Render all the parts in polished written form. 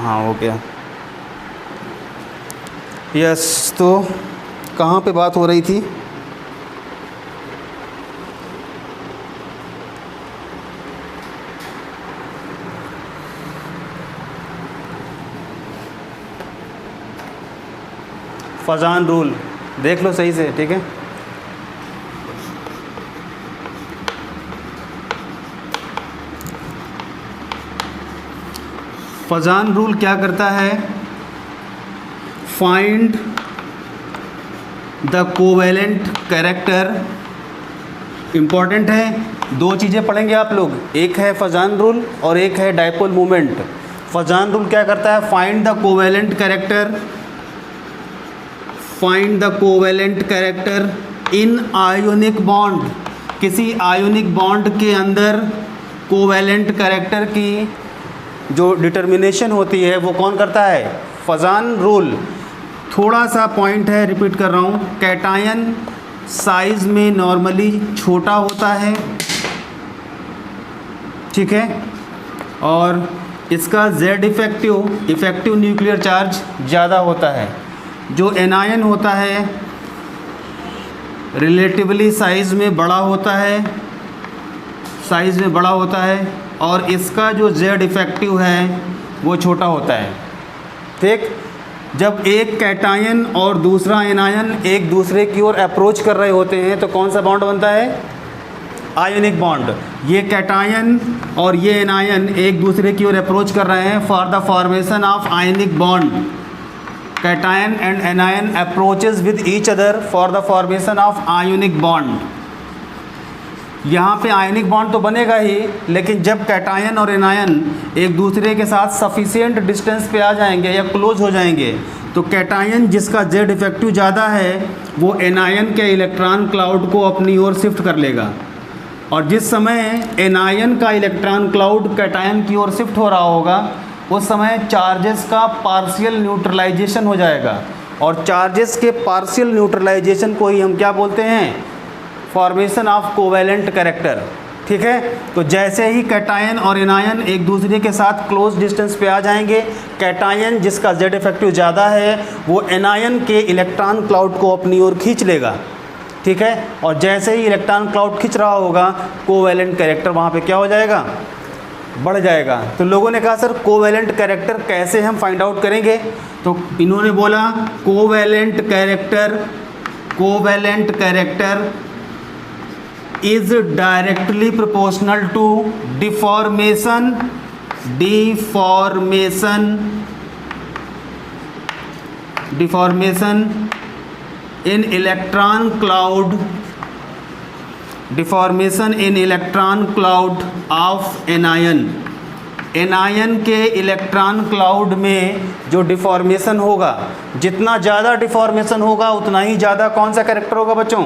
हाँ हो गया। यस, तो कहाँ पे बात हो रही थी? फजान रूल देख लो सही से, ठीक है। फजान रूल क्या करता है? Find the covalent character. Important है, दो चीज़ें पढ़ेंगे आप लोग, एक है फजान रूल और एक है डायपोल मोमेंट। फजान रूल क्या करता है? Find the covalent character, find the covalent character in ionic bond. किसी आयोनिक बॉन्ड के अंदर कोवेलेंट कैरेक्टर की जो डिटर्मिनेशन होती है वो कौन करता है? फजान रूल। थोड़ा सा पॉइंट है, रिपीट कर रहा हूँ, कैटायन साइज़ में नॉर्मली छोटा होता है, ठीक है, और इसका जेड इफ़ेक्टिव न्यूक्लियर चार्ज ज़्यादा होता है। जो एनायन होता है रिलेटिवली साइज़ में बड़ा होता है, साइज़ में बड़ा होता है, और इसका जो जेड इफ़ेक्टिव है वो छोटा होता है, ठीक। जब एक कैटायन और दूसरा एनायन एक दूसरे की ओर अप्रोच कर रहे होते हैं तो कौन सा बॉन्ड बनता है? Ionic bond. ये कैटायन और ये एनायन एक दूसरे की ओर अप्रोच कर रहे हैं for the formation of ionic bond. Cation and anion approaches with each other for the formation of ionic bond. यहाँ पे आयनिक बॉन्ड तो बनेगा ही, लेकिन जब कैटायन और एनायन एक दूसरे के साथ सफिशिएंट डिस्टेंस पे आ जाएंगे या क्लोज हो जाएंगे तो कैटायन जिसका जेड इफेक्टिव ज़्यादा है वो एनायन के इलेक्ट्रॉन क्लाउड को अपनी ओर शिफ्ट कर लेगा, और जिस समय एनायन का इलेक्ट्रॉन क्लाउड कैटायन की ओर शिफ्ट हो रहा होगा उस समय चार्जेस का पार्शियल न्यूट्रलाइजेशन हो जाएगा, और चार्जेस के पार्शियल न्यूट्रलाइजेशन को ही हम क्या बोलते हैं? फॉर्मेशन ऑफ कोवेलेंट कैरेक्टर, ठीक है। तो जैसे ही कैटायन और एनायन एक दूसरे के साथ क्लोज डिस्टेंस पे आ जाएंगे, कैटायन जिसका जेड इफेक्टिव ज़्यादा है वो एनायन के इलेक्ट्रॉन क्लाउड को अपनी ओर खींच लेगा, ठीक है, और जैसे ही इलेक्ट्रॉन क्लाउड खींच रहा होगा कोवेलेंट कैरेक्टर वहाँ पे क्या हो जाएगा? बढ़ जाएगा। तो लोगों ने कहा सर कोवेलेंट कैरेक्टर कैसे हम फाइंड आउट करेंगे? तो इन्होंने बोला covalent character is directly proportional to deformation in electron cloud of anion। Anion के इलेक्ट्रॉन क्लाउड में जो डिफॉर्मेशन होगा, जितना ज़्यादा डिफॉर्मेशन होगा उतना ही ज़्यादा कौन सा कैरेक्टर होगा बच्चों?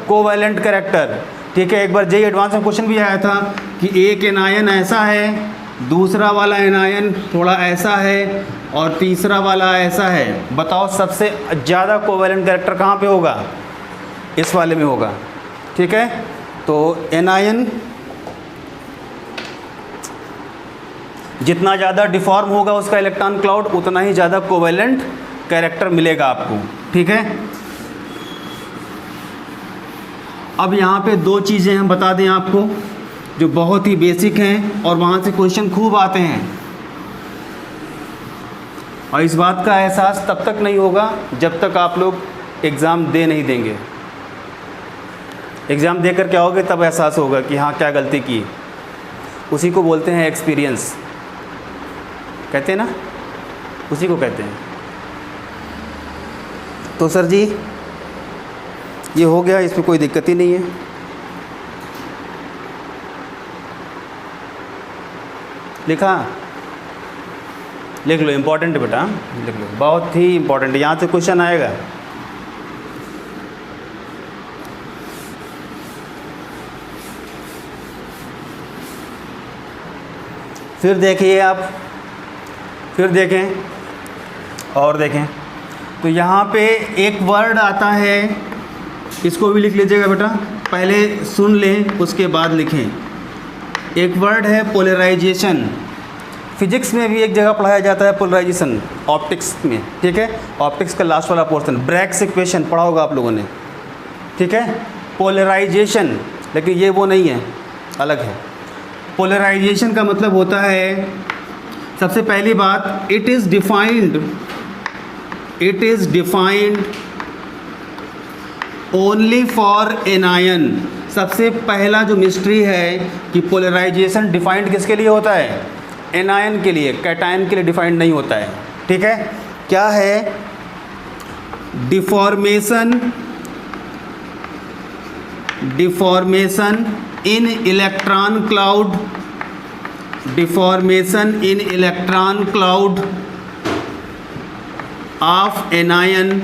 कोवेलेंट कैरेक्टर, ठीक है। एक बार जेईई एडवांस में क्वेश्चन भी आया था कि एक एनायन ऐसा है, दूसरा वाला एनायन थोड़ा ऐसा है और तीसरा वाला ऐसा है, बताओ सबसे ज़्यादा कोवेलेंट कैरेक्टर कहाँ पे होगा? इस वाले में होगा, ठीक है। तो एनायन जितना ज़्यादा डिफॉर्म होगा उसका इलेक्ट्रॉन क्लाउड उतना ही ज़्यादा कोवेलेंट कैरेक्टर मिलेगा आपको, ठीक है। अब यहाँ पे दो चीज़ें हम बता दें आपको जो बहुत ही बेसिक हैं और वहाँ से क्वेश्चन खूब आते हैं, और इस बात का एहसास तब तक नहीं होगा जब तक आप लोग एग्ज़ाम दे नहीं देंगे। एग्ज़ाम देकर क्या होगे तब एहसास होगा कि हाँ क्या गलती की। उसी को बोलते हैं एक्सपीरियंस, कहते हैं ना, उसी को कहते हैं। तो सर जी ये हो गया, इसमें कोई दिक्कत ही नहीं है। लिखा? लिख लो, इम्पोर्टेंट बेटा, लिख लो, बहुत ही इम्पोर्टेंट, यहाँ से क्वेश्चन आएगा। फिर देखिए आप, फिर देखें और देखें, तो यहाँ पे एक वर्ड आता है, इसको भी लिख लीजिएगा बेटा, पहले सुन लें उसके बाद लिखें। एक वर्ड है पोलराइजेशन। फिजिक्स में भी एक जगह पढ़ाया जाता है पोलराइजेशन, ऑप्टिक्स में, ठीक है। ऑप्टिक्स का लास्ट वाला पोर्शन, ब्रैग्स इक्वेशन पढ़ा होगा आप लोगों ने, ठीक है। पोलराइजेशन, लेकिन ये वो नहीं है, अलग है। पोलराइजेशन का मतलब होता है, सबसे पहली बात, it is defined only for anion. सबसे पहला जो मिस्ट्री है कि पोलराइजेशन डिफाइंड किसके लिए होता है? एनायन के लिए, कैटायन के लिए डिफाइंड नहीं होता है, ठीक है। क्या है? Deformation in electron cloud, deformation in electron cloud of anion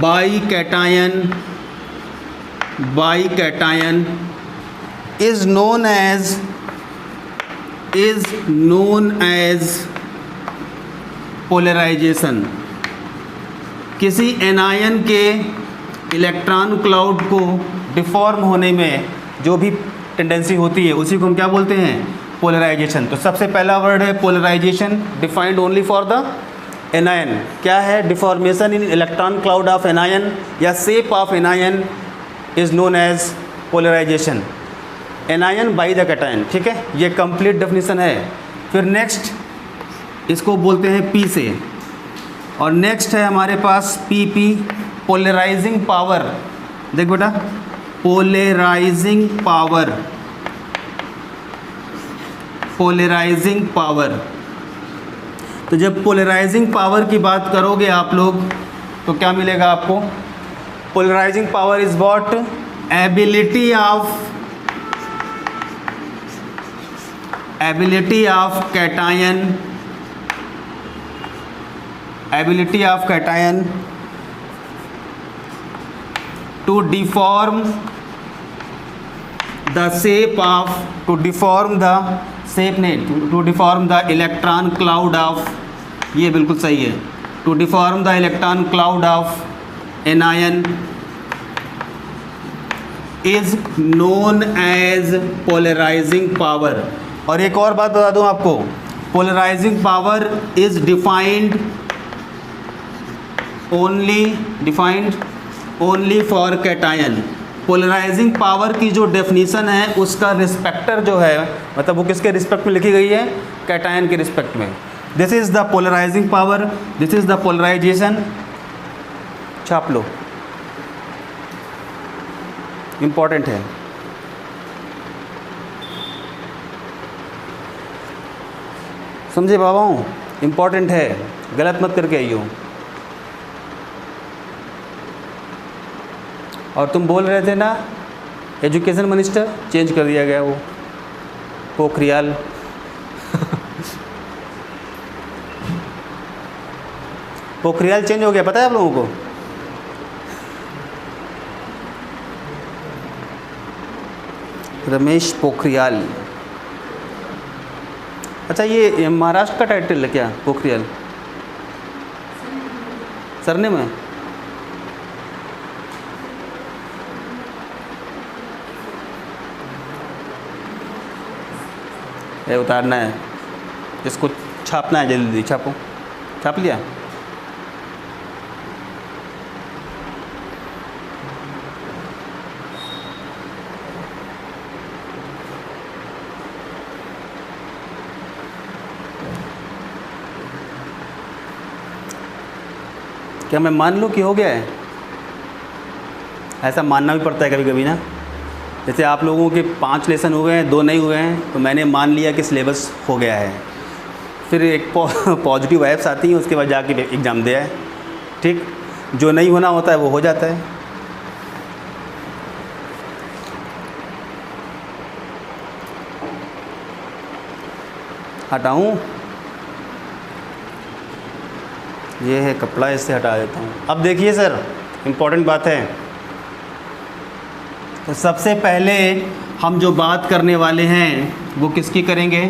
by cation is known as polarization. किसी एनायन के इलेक्ट्रॉन क्लाउड को डिफॉर्म होने में जो भी टेंडेंसी होती है उसी को हम क्या बोलते हैं? पोलराइजेशन। तो सबसे पहला वर्ड है polarisation, defined only for the anion. क्या है? Deformation in electron cloud of anion या shape of anion is known as polarisation. Anion by the cation, ठीक है। ये कंप्लीट डेफिनेशन है। फिर नेक्स्ट इसको बोलते हैं पी से, और नेक्स्ट है हमारे पास पीपी, पोलराइजिंग पावर। देख बेटा, पोलराइजिंग पावर। तो जब पोलराइजिंग पावर की बात करोगे आप लोग तो क्या मिलेगा आपको? Polarizing power is what? Ability of cation to deform the electron cloud of, ये बिल्कुल सही है, to deform the electron cloud of anion is known as polarizing power। और एक और बात बता दूं आपको, polarizing power is defined only for cation. Polarizing power की जो डेफिनीशन है उसका रिस्पेक्टर जो है, मतलब वो किसके रिस्पेक्ट में लिखी गई है? कैटायन के रिस्पेक्ट में। This is the polarizing power, this is the polarization. छाप लो, इम्पॉर्टेंट है। समझे बाबाओं? इम्पॉर्टेंट है, गलत मत करके आइयो। और तुम बोल रहे थे ना एजुकेशन मिनिस्टर चेंज कर दिया गया, वो पोखरियाल पोखरियाल चेंज हो गया, पता है आप लोगों को? रमेश पोखरियाल। अच्छा, ये महाराष्ट्र का टाइटल है क्या पोखरियाल? सरने में ये उतारना है, इसको छापना है, जल्दी छापो। छाप लिया? क्या मैं मान लूँ कि हो गया है? ऐसा मानना भी पड़ता है कभी कभी ना। जैसे आप लोगों के 5 लेसन हो गए हैं, 2 नहीं हुए हैं, तो मैंने मान लिया कि सिलेबस हो गया है। फिर एक पॉजिटिव वाइब्स आती हैं, उसके बाद जाके एग्ज़ाम दिया है, ठीक। जो नहीं होना होता है वो हो जाता है। हटाऊँ? ये है कपड़ा, इससे हटा देता हूँ। अब देखिए सर, इम्पोर्टेंट बात है। तो सबसे पहले हम जो बात करने वाले हैं वो किसकी करेंगे?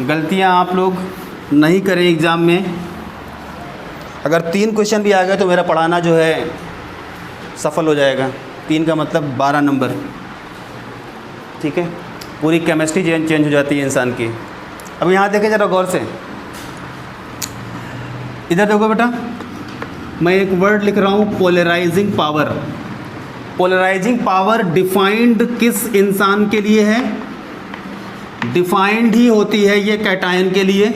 गलतियां आप लोग नहीं करें एग्ज़ाम में। अगर 3 क्वेश्चन भी आ गए तो मेरा पढ़ाना जो है सफल हो जाएगा। 3 का मतलब 12 नंबर, ठीक है। पूरी केमिस्ट्री चेंज हो जाती है इंसान की। अब यहाँ देखें ज़रा गौर से, इधर देखो बेटा, मैं एक वर्ड लिख रहा हूँ polarizing power. Polarizing power defined किस इंसान के लिए है? डिफाइंड ही होती है ये कैटायन के लिए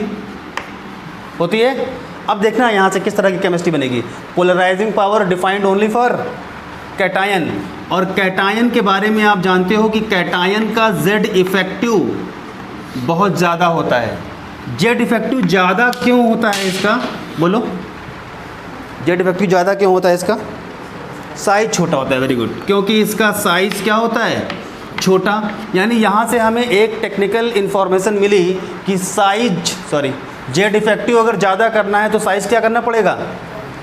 होती है। अब देखना यहाँ से किस तरह की केमिस्ट्री बनेगी। Polarizing power defined only for cation, और कैटायन के बारे में आप जानते हो कि कैटायन का जेड इफेक्टिव बहुत ज़्यादा होता है। जेड इफेक्टिव ज़्यादा क्यों होता है इसका, बोलो? जेड इफेक्टिव ज़्यादा क्यों होता है इसका? साइज छोटा होता है। वेरी गुड, क्योंकि इसका साइज क्या होता है? छोटा। यानी यहाँ से हमें एक टेक्निकल इन्फॉर्मेशन मिली कि जेड इफेक्टिव अगर ज़्यादा करना है तो साइज़ क्या करना पड़ेगा?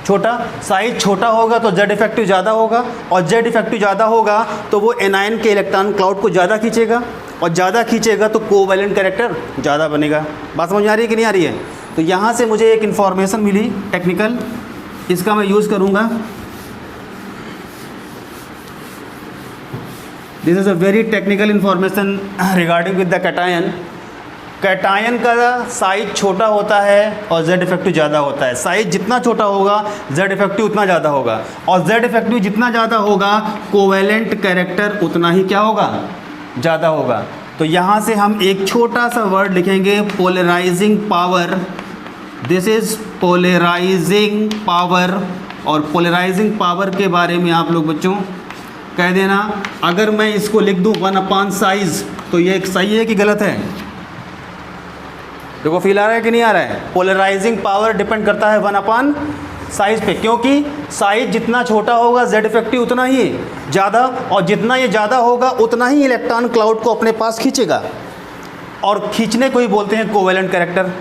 छोटा। साइज छोटा होगा तो जेड इफेक्टिव ज़्यादा होगा, और जेड इफेक्टिव ज़्यादा होगा तो वो एनायन के इलेक्ट्रॉन क्लाउड को ज़्यादा खींचेगा, और ज़्यादा खींचेगा तो कोवैलेंट कैरेक्टर ज़्यादा बनेगा। बात समझ में आ रही है कि नहीं आ रही है? तो यहाँ से मुझे एक इन्फॉर्मेशन मिली टेक्निकल, इसका मैं यूज़ करूँगा। This is a very technical information regarding with the cation. Cation का साइज छोटा होता है और जेड इफेक्टिव ज़्यादा होता है। साइज जितना छोटा होगा जेड इफेक्टिव उतना ज़्यादा होगा, और जेड इफेक्टिव जितना ज़्यादा होगा कोवैलेंट कैरेक्टर उतना ही क्या होगा? ज़्यादा होगा। तो यहाँ से हम एक छोटा सा वर्ड लिखेंगे polarizing power. This is polarizing power. और पोलराइजिंग पावर के बारे में आप लोग बच्चों कह देना, अगर मैं इसको लिख दूँ 1/, साइज़, तो ये सही है कि गलत है? देखो फील आ रहा है कि नहीं आ रहा है? पोलराइजिंग पावर डिपेंड करता है 1/, साइज़ पे, क्योंकि साइज जितना छोटा होगा जेड इफेक्टिव उतना ही ज़्यादा, और जितना ये ज़्यादा होगा उतना ही इलेक्ट्रॉन क्लाउड को अपने पास खींचेगा, और खींचने को ही बोलते हैं कोवैलेंट कैरेक्टर।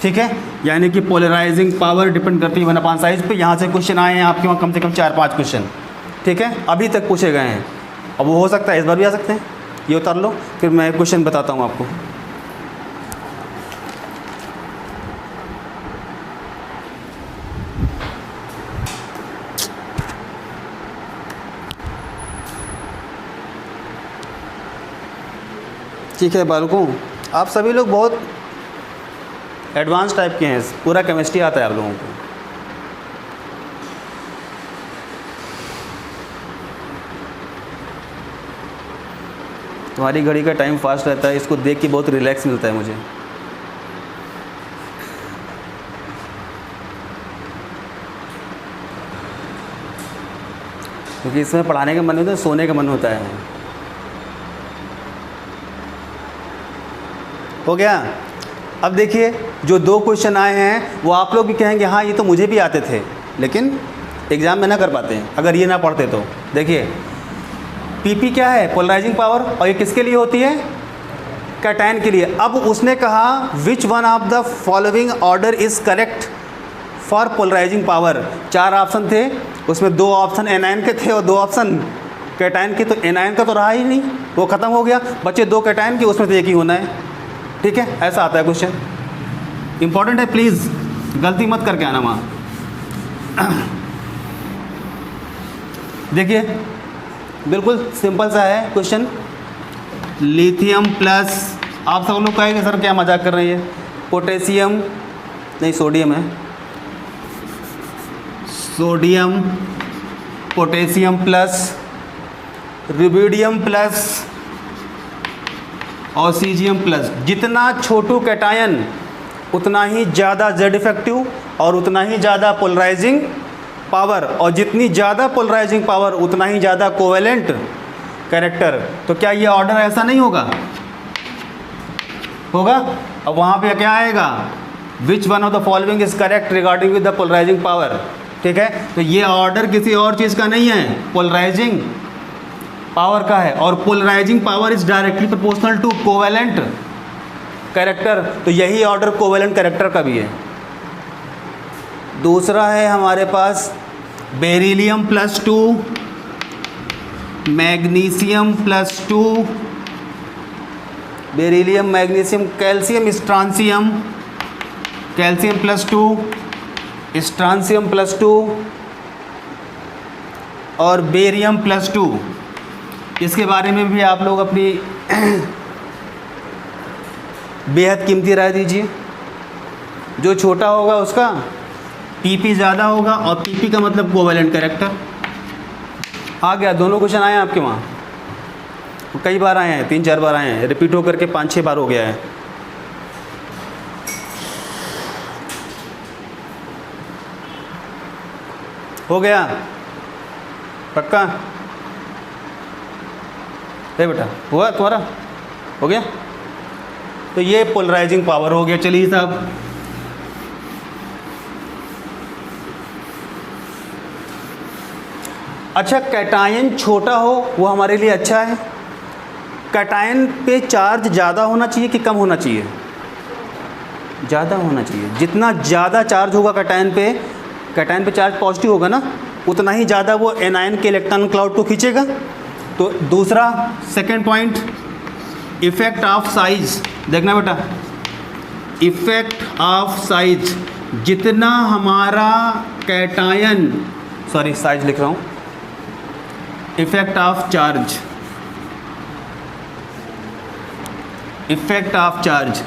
ठीक है, यानी कि पोलराइजिंग पावर डिपेंड करती है 1/, साइज़ पे। यहाँ से क्वेश्चन आए हैं आपके वहाँ कम से कम 4-5 क्वेश्चन। ठीक है, अभी तक पूछे गए हैं, अब वो हो सकता है इस बार भी आ सकते हैं। ये उतार लो, फिर मैं क्वेश्चन बताता हूँ आपको। ठीक है बालकों, आप सभी लोग बहुत एडवांस टाइप के हैं, पूरा केमिस्ट्री आता है आप लोगों को। तुम्हारी घड़ी का टाइम फास्ट रहता है, इसको देख के बहुत रिलैक्स मिलता है मुझे। क्योंकि इसमें पढ़ाने का मन होता है, सोने का मन होता है। हो गया? अब देखिए, जो 2 क्वेश्चन आए हैं वो आप लोग भी कहेंगे हाँ ये तो मुझे भी आते थे, लेकिन एग्ज़ाम में ना कर पाते हैं अगर ये ना पढ़ते तो। देखिए पीपी क्या है? पोलराइजिंग पावर, और ये किसके लिए होती है? कैटायन के लिए। अब उसने कहा which one of the following order is correct for polarizing power. 4 option थे, उसमें 2 ऑप्शन एनायन के थे और 2 ऑप्शन कैटायन के। तो एनायन का तो रहा ही नहीं, वो ख़त्म हो गया, बच्चे 2 कैटायन के, उसमें तो एक ही होना है। ठीक है, ऐसा आता है क्वेश्चन, इंपॉर्टेंट है, प्लीज़ गलती मत करके आना वहाँ। देखिए बिल्कुल सिंपल सा है क्वेश्चन। लिथियम प्लस, आप सब लोग कहेंगे सर क्या मजाक कर रहे हैं, पोटेशियम नहीं सोडियम है, sodium potassium plus rubidium plus और सीजियम प्लस। जितना छोटू कैटायन उतना ही ज़्यादा जेड इफेक्टिव और उतना ही ज़्यादा पोलराइजिंग पावर, और जितनी ज़्यादा पोलराइजिंग पावर उतना ही ज़्यादा कोवैलेंट कैरेक्टर। तो क्या ये ऑर्डर ऐसा नहीं होगा? होगा। अब वहाँ पे क्या आएगा? Which one of the following is correct regarding with the polarizing power. ठीक है, तो ये ऑर्डर किसी और चीज़ का नहीं है, पोलराइजिंग पावर का है, और polarizing power is directly proportional to covalent character. तो यही ऑर्डर कोवैलेंट कैरेक्टर का भी है। दूसरा है हमारे पास beryllium +2, magnesium +2, beryllium, magnesium, calcium strontium, calcium +2, strontium +2 और बेरियम +2। इसके बारे में भी आप लोग अपनी बेहद कीमती राय दीजिए। जो छोटा होगा उसका पीपी ज़्यादा होगा, और पीपी का मतलब कोवेलेंट कैरेक्टर। आ गया, दोनों क्वेश्चन आए हैं आपके वहाँ, कई बार आए हैं, 3-4 बार आए हैं, रिपीट होकर के 5-6 बार हो गया है। हो गया पक्का? है बेटा, हुआ तुम्हारा? हो गया? तो ये पोलराइजिंग पावर हो गया। चलिए साहब, अच्छा कैटायन छोटा हो वो हमारे लिए अच्छा है। कैटायन पे चार्ज ज़्यादा होना चाहिए कि कम होना चाहिए? ज़्यादा होना चाहिए। जितना ज़्यादा चार्ज होगा कैटायन पे चार्ज पॉजिटिव होगा ना, उतना ही ज़्यादा वो एनायन के इलेक्ट्रॉन क्लाउड को खींचेगा। तो दूसरा second point, effect of size. देखना बेटा, इफेक्ट ऑफ साइज, जितना हमारा कैटायन, सॉरी साइज लिख रहा हूँ, effect of charge, effect of charge.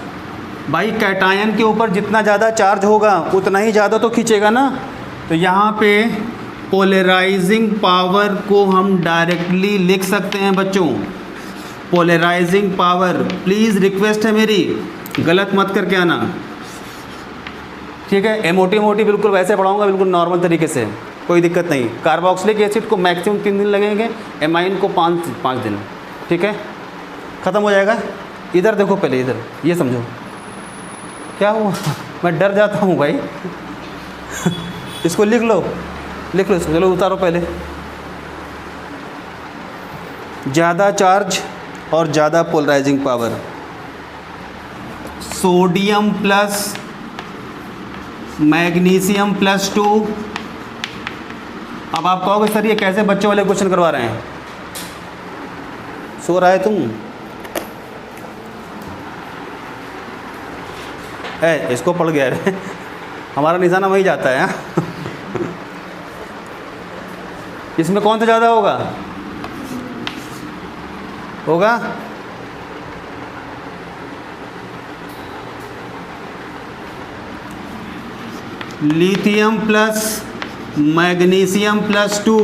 भाई कैटायन के ऊपर जितना ज़्यादा चार्ज होगा उतना ही ज़्यादा तो खींचेगा ना। तो यहाँ पे पोलराइजिंग पावर को हम डायरेक्टली लिख सकते हैं बच्चों, पोलराइजिंग पावर। प्लीज़ रिक्वेस्ट है मेरी, गलत मत करके आना, ठीक है? मोटी बिल्कुल वैसे पढ़ाऊँगा, बिल्कुल नॉर्मल तरीके से, कोई दिक्कत नहीं। कार्बोक्सिलिक एसिड को मैक्सिमम 3 दिन लगेंगे, एमाइन को 5 दिन, ठीक है? ख़त्म हो जाएगा। इधर देखो पहले, इधर ये समझो क्या हुआ। मैं डर जाता हूँ भाई। इसको लिख लो इसको, चलो उतारो पहले। ज़्यादा चार्ज और ज़्यादा polarizing power, sodium plus magnesium plus 2। अब आप कहोगे सर ये कैसे बच्चों वाले क्वेश्चन करवा रहे हैं? सो रहा है तुम? इसको पड़ गया रे। हमारा निशाना वही जाता है। इसमें कौन सा ज़्यादा होगा? लिथियम प्लस मैग्नीशियम प्लस 2,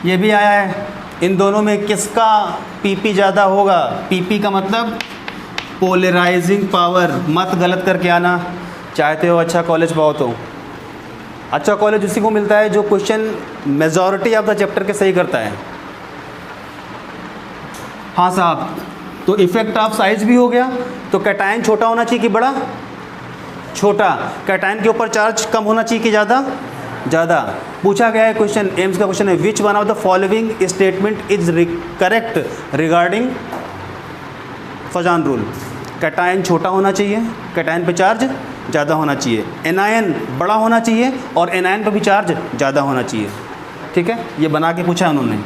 ये भी आया है। इन दोनों में किसका पीपी ज़्यादा होगा? पीपी का मतलब पोलराइजिंग पावर। मत गलत करके आना। चाहते हो अच्छा कॉलेज पाओ तो अच्छा कॉलेज उसी को मिलता है जो question majority of the chapter के सही करता है। हाँ साहब, तो इफेक्ट ऑफ साइज भी हो गया। तो कैटायन छोटा होना चाहिए कि बड़ा? छोटा। कैटायन के ऊपर चार्ज कम होना चाहिए कि ज़्यादा? पूछा गया है क्वेश्चन, एम्स का क्वेश्चन है, which one of the following statement is correct regarding Fajans rule. Cation छोटा होना चाहिए, कैटायन पे चार्ज ज़्यादा होना चाहिए, एनायन बड़ा होना चाहिए और एनायन पे भी चार्ज ज़्यादा होना चाहिए, ठीक है? ये बना के पूछा है उन्होंने,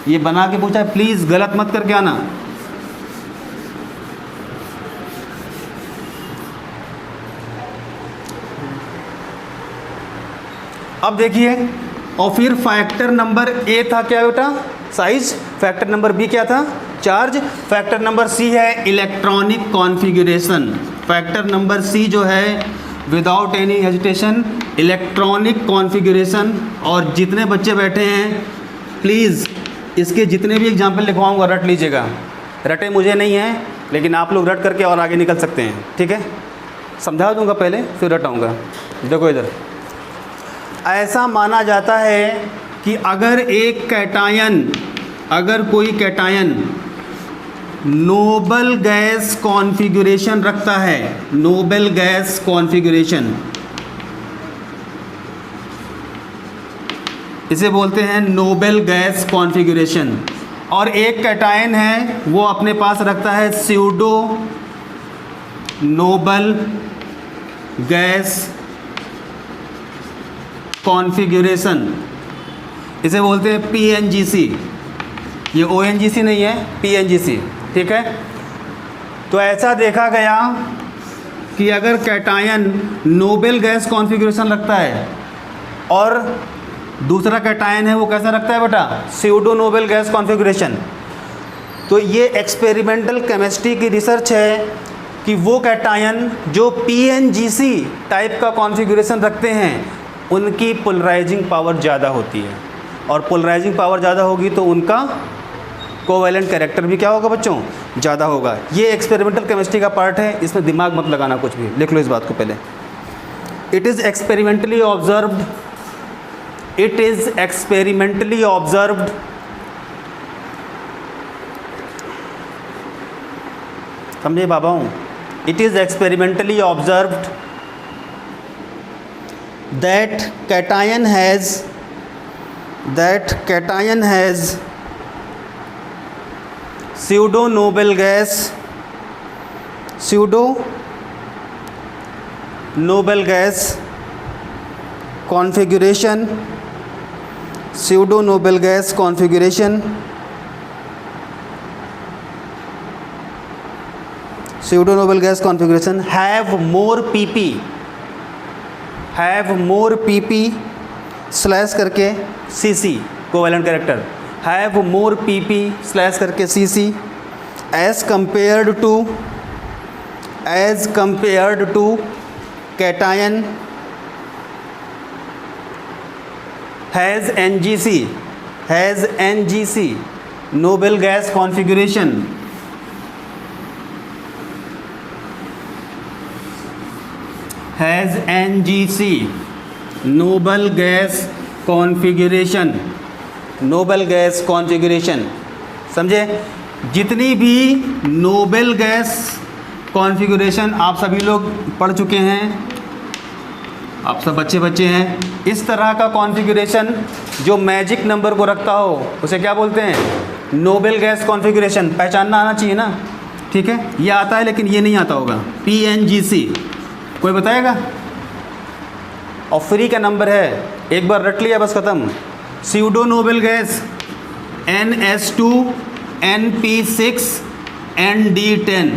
ये बना के पूछा है। प्लीज़ गलत मत करके आना। अब देखिए, और फिर फैक्टर नंबर ए था क्या बेटा? साइज। फैक्टर नंबर बी क्या था? चार्ज। फैक्टर नंबर सी है electronic configuration. Factor number C जो है without any hesitation electronic configuration. और जितने बच्चे बैठे हैं प्लीज़ इसके जितने भी एग्जाम्पल लिखवाऊंगा रट लीजिएगा। रटे मुझे नहीं है, लेकिन आप लोग रट करके और आगे निकल सकते हैं, ठीक है? समझा दूंगा पहले फिर रटाऊंगा। देखो इधर, ऐसा माना जाता है कि अगर कोई कैटायन नोबल गैस कॉन्फ़िगरेशन रखता है, नोबल गैस कॉन्फ़िगरेशन, इसे बोलते हैं नोबल गैस कॉन्फ़िगरेशन, और एक कैटायन है वो अपने पास रखता है स्यूडो नोबल गैस कॉन्फ़िगरेशन, इसे बोलते हैं PNGC। ये ONGC नहीं है, PNGC, ठीक है? तो ऐसा देखा गया कि अगर कैटायन नोबल गैस कॉन्फ़िगरेशन रखता है और दूसरा कैटायन है वो कैसा रखता है बेटा? स्यूडो नोबल गैस कॉन्फ़िगरेशन, तो ये एक्सपेरिमेंटल केमिस्ट्री की रिसर्च है कि वो कैटायन जो PNGC टाइप का कॉन्फ़िगरेशन रखते हैं उनकी पोलराइजिंग पावर ज़्यादा होती है, और पोलराइजिंग पावर ज़्यादा होगी तो उनका कोवैलेंट कैरेक्टर भी क्या होगा बच्चों, ज़्यादा होगा। ये एक्सपेरिमेंटल केमिस्ट्री का पार्ट है, इसमें दिमाग मत लगाना कुछ भी, लिख लो इस बात को पहले। It is experimentally observed, it is experimentally observed समझे बाबा हूँ, it is experimentally observed that cation has pseudo noble gas configuration, pseudo noble gas configuration have more pp slash करके cc covalent character, have more pp slash करके cc as compared to cation has NGC noble gas configuration, has NGC noble gas configuration समझे। जितनी भी noble gas configuration आप सभी लोग पढ़ चुके हैं, आप सब बच्चे हैं, इस तरह का कॉन्फ़िगरेशन जो मैजिक नंबर को रखता हो उसे क्या बोलते हैं, नोबेल गैस कॉन्फ़िगरेशन। पहचानना आना चाहिए ना, ठीक है। ये आता है लेकिन ये नहीं आता होगा, PNGC कोई बताएगा। और फ्री का नंबर है, एक बार रट लिया बस ख़त्म। Pseudo noble gas NS2 NP6 ND10,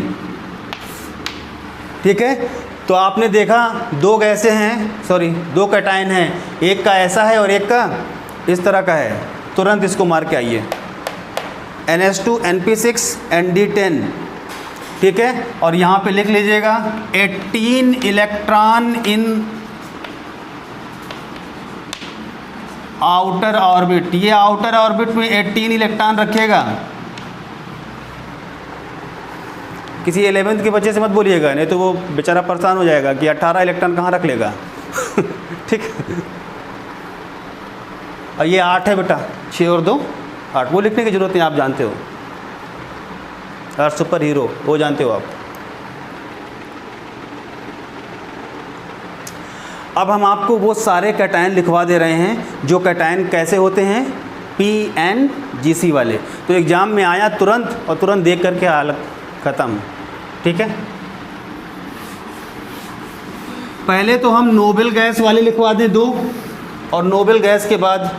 ठीक है। तो आपने देखा दो गैसें हैं, सॉरी दो कैटायन हैं, एक का ऐसा है और एक का इस तरह का है, तुरंत इसको मार के आइए, NS2 NP6 ND10, ठीक है। और यहाँ पे लिख लीजिएगा 18 इलेक्ट्रॉन इन आउटर ऑर्बिट। ये आउटर ऑर्बिट में 18 इलेक्ट्रॉन रखेगा। किसी 11th के बच्चे से मत बोलिएगा, नहीं तो वो बेचारा परेशान हो जाएगा कि 18 इलेक्ट्रॉन कहाँ रख लेगा ठीक। और ये 8 है बेटा, 6 और 2 8, वो लिखने की ज़रूरत नहीं, आप जानते हो, और सुपर हीरो वो जानते हो आप। अब हम आपको वो सारे कैटायन लिखवा दे रहे हैं जो कैटायन कैसे होते हैं, PNGC वाले। तो एग्ज़ाम में आया तुरंत, और तुरंत देख करके हालत ख़त्म, ठीक है। पहले तो हम नोबेल गैस वाले लिखवा दें 2, और नोबेल गैस के बाद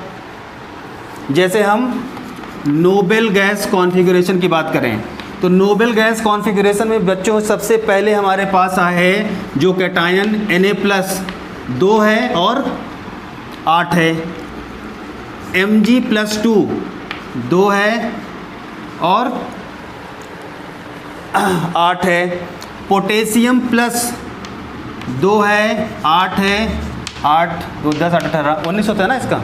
जैसे हम नोबेल गैस कॉन्फ़िगरेशन की बात करें तो नोबेल गैस कॉन्फ़िगरेशन में बच्चों सबसे पहले हमारे पास है जो कैटायन Na+ 2 है और 8 है, Mg+2 2 है और 8 है, पोटेशियम प्लस 2 है 8 है, 8 2 10 8 18 19 होता है ना इसका,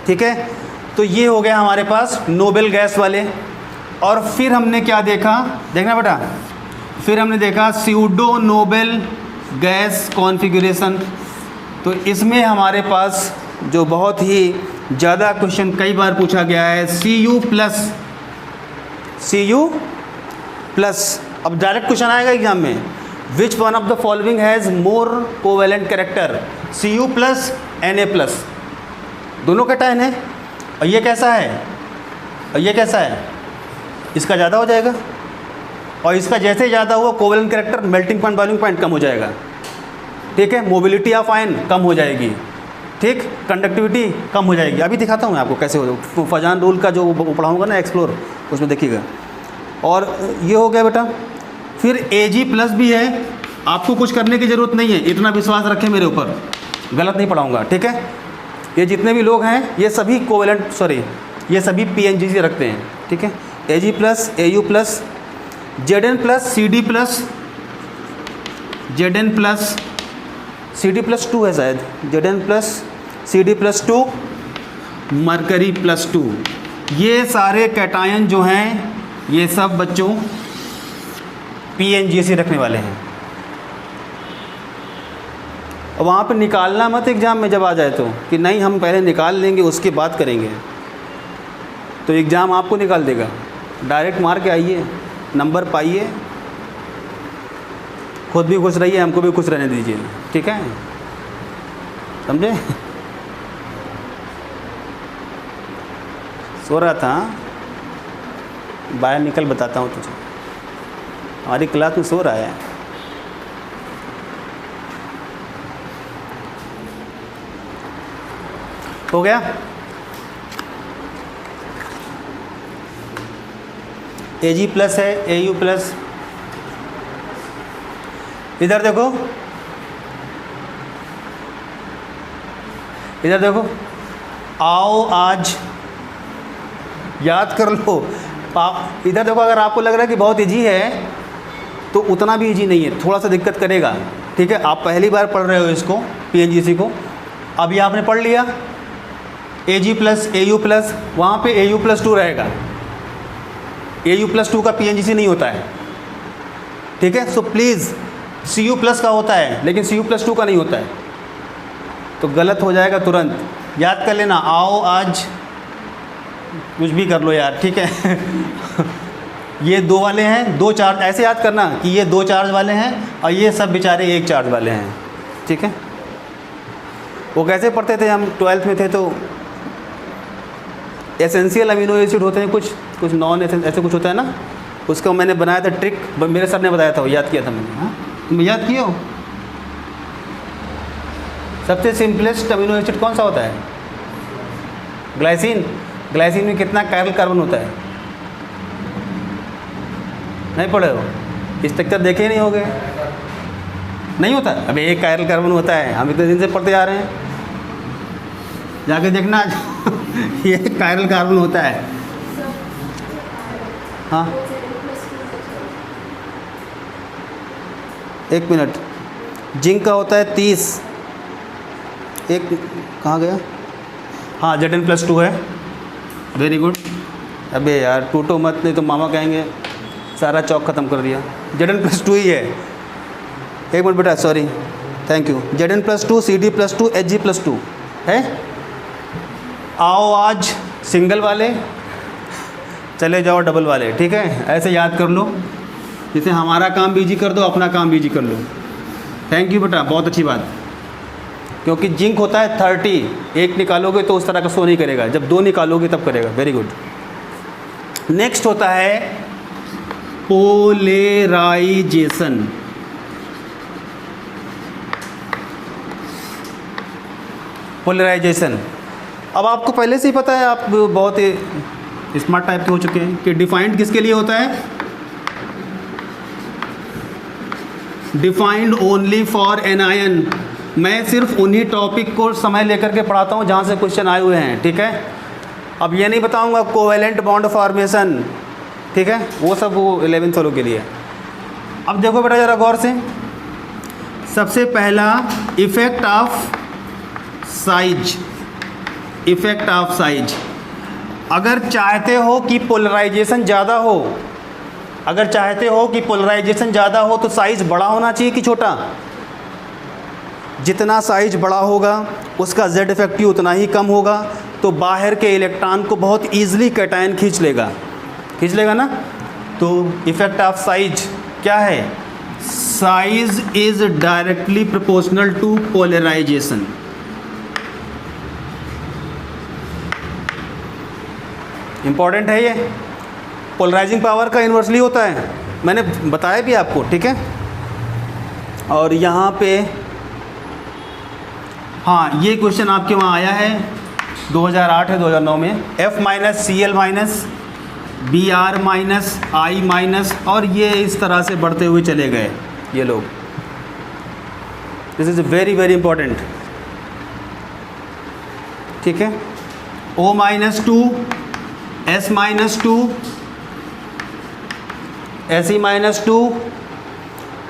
ठीक है। तो ये हो गया हमारे पास नोबेल गैस वाले। और फिर हमने क्या देखा, देखना बेटा, फिर हमने देखा स्यूडो नोबेल गैस कॉन्फ़िगरेशन। तो इसमें हमारे पास जो बहुत ही ज़्यादा क्वेश्चन कई बार पूछा गया है, Cu+। अब डायरेक्ट क्वेश्चन आएगा एग्जाम में, विच one of the following has more covalent character, Cu+, Na+, दोनों कैटायन है। और ये कैसा है, और ये कैसा है, इसका ज़्यादा हो जाएगा, और इसका जैसे ज़्यादा हुआ covalent character, melting point boiling point कम हो जाएगा, ठीक है। मोबिलिटी ऑफ आयन कम हो जाएगी, ठीक, कंडक्टिविटी कम हो जाएगी। अभी दिखाता हूँ मैं आपको कैसे हो, फजान रूल का जो पढ़ाऊँगा ना एक्सप्लोर, उसमें देखिएगा। और ये हो गया बेटा। फिर Ag+ भी है, आपको कुछ करने की ज़रूरत नहीं है, इतना विश्वास रखें मेरे ऊपर, गलत नहीं पढ़ाऊँगा, ठीक है। ये जितने भी लोग हैं ये सभी कोवेलेंट, सॉरी ये सभी PNGC रखते हैं, ठीक है। Ag plus Au plus Zn plus Cd plus Zn plus Cd plus 2 है शायद, Zn plus Cd plus 2 mercury plus 2। ये सारे कैटायन जो हैं ये सब बच्चों PNGC रखने वाले हैं। वहाँ पे निकालना मत एग्ज़ाम में जब आ जाए तो, कि नहीं हम पहले निकाल लेंगे उसके बाद करेंगे, तो एग्ज़ाम आपको निकाल देगा। डायरेक्ट मार के आइए, नंबर पाइए, खुद भी खुश रहिए, हमको भी खुश रहने दीजिए, ठीक है, समझे। सो रहा था, बाहर निकल बताता हूँ तुझे, हमारी क्लास में सो रहा है। हो गया। Ag प्लस है, Au प्लस, इधर देखो, इधर देखो, आओ आज याद कर लो। इधर देखो, अगर आपको लग रहा है कि बहुत ईजी है तो उतना भी ईजी नहीं है, थोड़ा सा दिक्कत करेगा, ठीक है। आप पहली बार पढ़ रहे हो इसको, PNGC को, अभी आपने पढ़ लिया Ag प्लस Au प्लस, वहाँ पे Au प्लस 2 रहेगा, Au प्लस 2 का PNGC नहीं होता है, ठीक है। सो प्लीज़ Cu प्लस का होता है लेकिन Cu प्लस 2 का नहीं होता है, तो गलत हो जाएगा तुरंत, याद कर लेना। आओ आज कुछ भी कर लो यार, ठीक है। ये 2 वाले हैं, 2 चार्ज, ऐसे याद करना कि ये 2 चार्ज वाले हैं और ये सब बेचारे 1 चार्ज वाले हैं, ठीक है। वो कैसे पढ़ते थे, हम 12th में थे तो एसेंशियल अमीनो एसिड होते हैं कुछ नॉन ऐसे कुछ होता है ना, उसका मैंने बनाया था ट्रिक, मेरे सर ने बताया था, वो याद किया था मैंने। हाँ, तुम याद किए हो? सबसे सिंपलेस्ट अमीनो एसिड कौन सा होता है? ग्लाइसिन। ग्लाइसिन में कितना कायरल कार्बन होता है? नहीं पढ़े हो? स्ट्रक्चर देखे नहीं होगे, नहीं होता। अबे एक कायरल कार्बन होता है, हम इतने दिन से पढ़ते जा रहे हैं, जाके देखना। ये कायरल कार्बन होता है। हाँ, एक मिनट, जिंक का होता है 30, एक कहाँ गया? हाँ, Zn प्लस 2 है, वेरी गुड। अबे यार टूटो मत, नहीं तो मामा कहेंगे सारा चौक ख़त्म कर दिया। Zn प्लस 2 ही है, एक मिनट बेटा, sorry, thank you. Zn plus 2, Cd plus 2, Hg plus 2 है। आओ आज सिंगल वाले, चले जाओ डबल वाले, ठीक है, ऐसे याद कर लो, जैसे हमारा काम भी इजी कर दो, अपना काम भी इजी कर लो। थैंक यू बेटा, बहुत अच्छी बात। क्योंकि जिंक होता है 30, एक निकालोगे तो उस तरह का शो नहीं करेगा, जब 2 निकालोगे तब करेगा। Very good. नेक्स्ट होता है पोलेराइजेशन। पोलराइजेशन, अब आपको पहले से ही पता है, आप बहुत स्मार्ट टाइप के हो चुके हैं, कि डिफाइंड किसके लिए होता है? Defined only for anion. मैं सिर्फ उन्हीं टॉपिक को समय लेकर के पढ़ाता हूँ जहाँ से क्वेश्चन आए हुए हैं, ठीक है। अब ये नहीं बताऊँगा कोवेलेंट बॉन्ड फॉर्मेशन, ठीक है, वो सब वो 11th वालों के लिए। अब देखो बेटा ज़रा गौर से, सबसे पहला effect of size. Effect of size, अगर चाहते हो कि पोलराइजेशन ज़्यादा हो, अगर चाहते हो कि पोलराइजेशन ज़्यादा हो तो साइज़ बड़ा होना चाहिए कि छोटा? जितना साइज बड़ा होगा उसका Z इफेक्टिव उतना ही कम होगा, तो बाहर के इलेक्ट्रॉन को बहुत ईजिली कैटायन खींच लेगा ना। तो इफ़ेक्ट ऑफ साइज क्या है? Size is directly proportional to polarization. Important है ये, पोलराइजिंग पावर का इन्वर्सली होता है, मैंने बताया भी आपको, ठीक है। और यहाँ पे हाँ, ये क्वेश्चन आपके वहाँ आया है 2008 है 2009 में, F minus Cl minus Br minus I minus, और ये इस तरह से बढ़ते हुए चले गए ये लोग। This is very very important, ठीक है। O minus 2, S minus 2, Se-2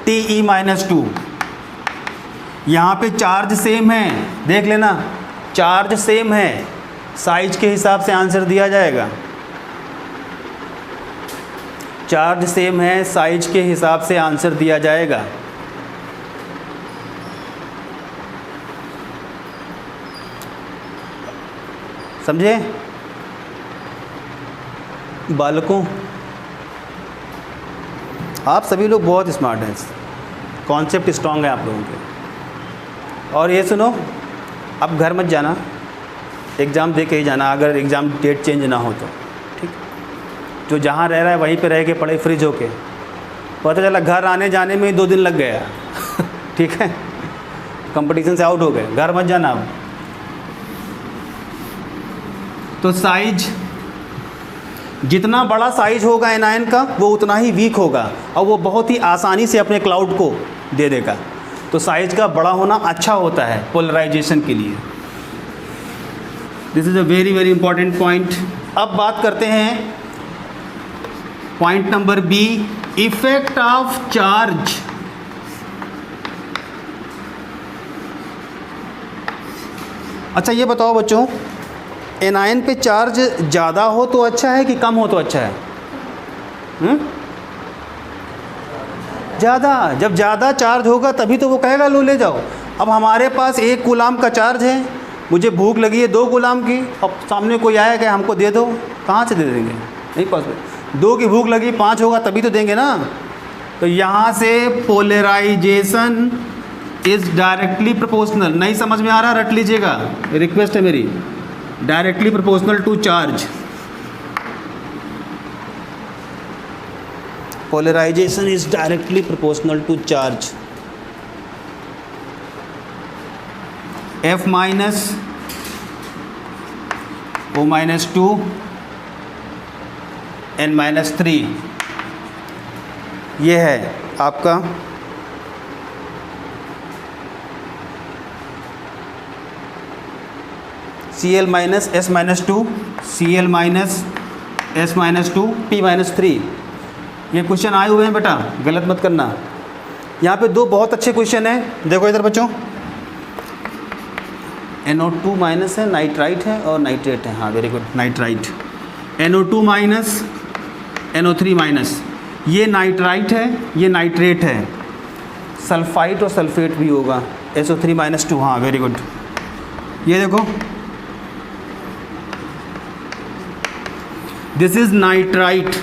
Te-2। यहाँ पे चार्ज सेम है, देख लेना, चार्ज सेम है, साइज के हिसाब से आंसर दिया जाएगा। चार्ज सेम है, साइज के हिसाब से आंसर दिया जाएगा। समझे बालकों? आप सभी लोग बहुत स्मार्ट हैं, कॉन्सेप्ट स्ट्रांग है आप लोगों के। और ये सुनो, अब घर मत जाना, एग्ज़ाम दे के ही जाना, अगर एग्ज़ाम डेट चेंज ना हो तो, ठीक। जो जहाँ रह रहा है वहीं पे रह के पढ़े फ्रिज होके, पता चला घर आने जाने में ही 2 दिन लग गया ठीक है, कंपटीशन से आउट हो गए, घर मत जाना अब। तो साइज, जितना बड़ा साइज होगा एनायन का वो उतना ही वीक होगा और वो बहुत ही आसानी से अपने क्लाउड को दे देगा। तो साइज का बड़ा होना अच्छा होता है पोलराइजेशन के लिए। This is a very very important point. अब बात करते हैं point number B, effect of charge. अच्छा ये बताओ बच्चों, एनायन पे चार्ज ज़्यादा हो तो अच्छा है कि कम हो तो अच्छा है? ज़्यादा। जब ज़्यादा चार्ज होगा तभी तो वो कहेगा लो ले जाओ। अब हमारे पास 1 कूलाम का चार्ज है, मुझे भूख लगी है 2 कूलाम की, अब सामने कोई आया कि हमको दे दो, कहाँ से दे देंगे? नहीं पॉसिबल। 2 की भूख लगी, 5 होगा तभी तो देंगे ना। तो यहाँ से पोलराइजेशन इज़ डायरेक्टली प्रोपोर्शनल। नहीं समझ में आ रहा, रट लीजिएगा, रिक्वेस्ट है मेरी। Directly proportional to charge. Polarization is directly proportional to charge. F minus O-2 N-3, ये है आपका Cl minus S-2 Cl minus S-2 P-3। ये क्वेश्चन आए हुए हैं बेटा, गलत मत करना। यहाँ पे 2 बहुत अच्छे क्वेश्चन हैं, देखो इधर बच्चों। NO2 माइनस है, नाइट्राइट है और नाइट्रेट है। हाँ very good, nitrite. NO2 minus NO3 minus, ये नाइट्राइट है, ये नाइट्रेट है। सल्फाइट और सल्फेट भी होगा, SO3-2। हाँ वेरी गुड। ये देखो, दिस इज़ नाइट्राइट,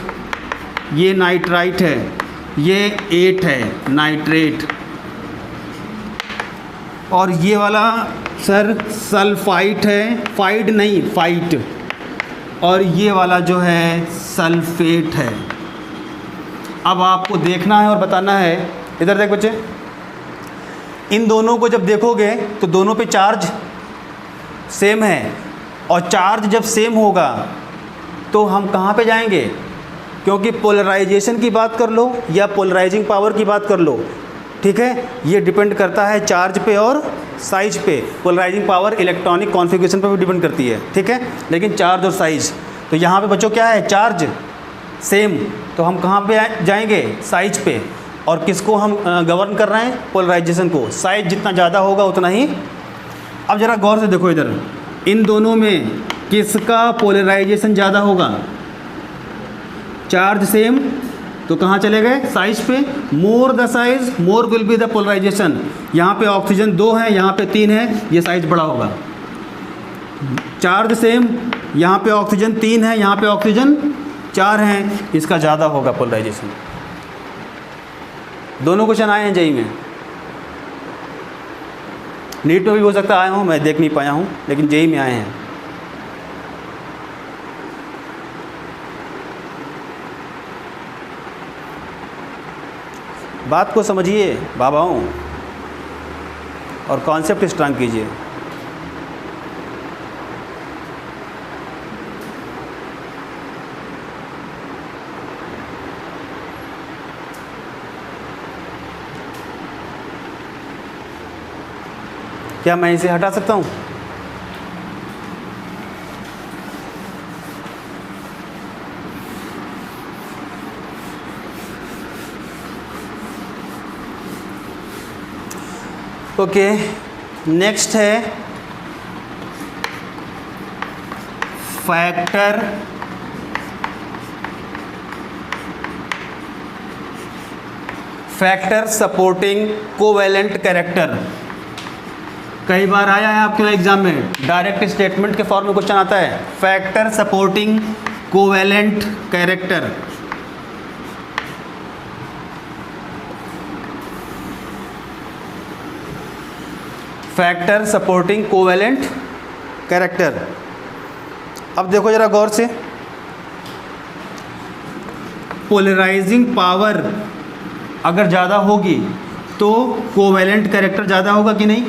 ये नाइट्राइट है, ये 8 है नाइट्रेट, और ये वाला सर सल्फाइट है, फाइड नहीं फाइट, और ये वाला जो है सल्फेट है। अब आपको देखना है और बताना है। इधर देख बच्चे, इन दोनों को जब देखोगे तो दोनों पे चार्ज सेम है, और चार्ज जब सेम होगा तो हम कहाँ पे जाएंगे? क्योंकि पोलराइजेशन की बात कर लो या पोलराइजिंग पावर की बात कर लो, ठीक है, ये डिपेंड करता है चार्ज पे और साइज पे। पोलराइजिंग पावर इलेक्ट्रॉनिक कॉन्फ़िगरेशन पर भी डिपेंड करती है, ठीक है, लेकिन चार्ज और साइज। तो यहाँ पे बच्चों क्या है? चार्ज सेम, तो हम कहाँ पे जाएंगे? साइज पे। और किसको हम गवर्न कर रहे हैं? पोलराइजेशन को। साइज जितना ज़्यादा होगा उतना ही। अब ज़रा गौर से देखो इधर, इन दोनों में किसका पोलराइजेशन ज़्यादा होगा? चार्ज सेम, तो कहाँ चले गए? साइज पे। More the size more will be the polarization. यहाँ पे ऑक्सीजन 2 है, यहाँ पे 3 है, ये साइज बड़ा होगा। चार्ज सेम, यहाँ पे ऑक्सीजन 3 है, यहाँ पे ऑक्सीजन 4 है, इसका ज़्यादा होगा पोलराइजेशन। दोनों क्वेश्चन आए हैं जेईई में। नीट में भी हो सकता आया हूँ, मैं देख नहीं पाया हूँ, लेकिन जेईई में आए हैं। बात को समझिए बाबाओं, और कॉन्सेप्ट स्ट्रांग कीजिए। क्या मैं इसे हटा सकता हूँ? ओके, नेक्स्ट है फैक्टर सपोर्टिंग कोवेलेंट कैरेक्टर। कई बार आया है आपके एग्जाम में, डायरेक्ट स्टेटमेंट के फॉर्म में क्वेश्चन आता है, factor supporting covalent character. Factor supporting covalent character. अब देखो जरा गौर से, पोलराइजिंग पावर अगर ज़्यादा होगी तो कोवेलेंट कैरेक्टर ज़्यादा होगा कि नहीं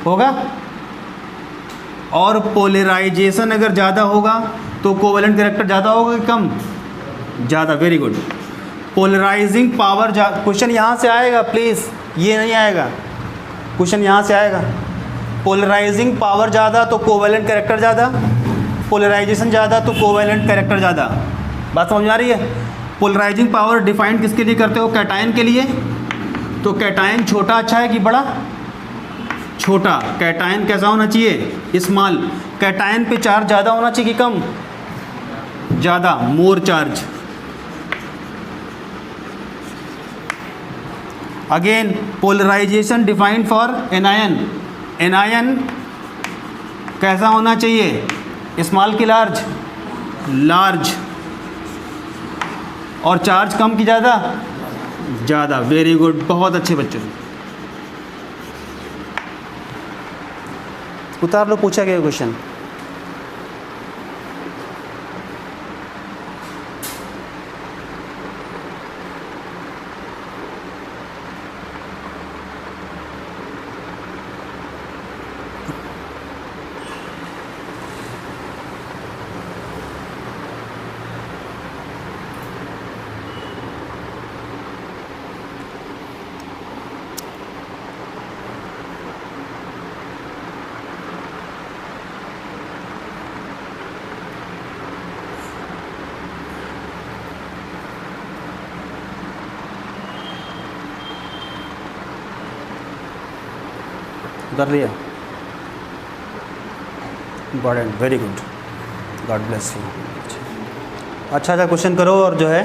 होगा, और पोलराइजेशन अगर ज़्यादा होगा तो कोवेलेंट कैरेक्टर ज़्यादा होगा कि कम, ज़्यादा। Very good. Polarizing power, question यहाँ से आएगा प्लीज़, ये नहीं आएगा, क्वेश्चन यहाँ से आएगा। पोलराइजिंग पावर ज़्यादा तो कोवेलेंट कैरेक्टर ज़्यादा, पोलराइजेशन ज़्यादा तो कोवेलेंट कैरेक्टर ज़्यादा। बात समझ में आ रही है? पोलराइजिंग पावर डिफाइन किसके लिए करते हो? कैटायन के लिए। तो कैटायन छोटा अच्छा है कि बड़ा? छोटा। कैटायन कैसा होना चाहिए? स्मॉल। कैटायन पे चार्ज ज़्यादा होना चाहिए कि कम? ज़्यादा, more charge. Again polarization defined for anion. Anion कैसा होना चाहिए? स्मॉल की लार्ज? लार्ज। और चार्ज कम की ज़्यादा? ज़्यादा। वेरी गुड, बहुत अच्छे बच्चों। उतार लो, पूछा गया क्वेश्चन। कर लिया? Important, very good, God bless you. अच्छा अच्छा क्वेश्चन करो और जो है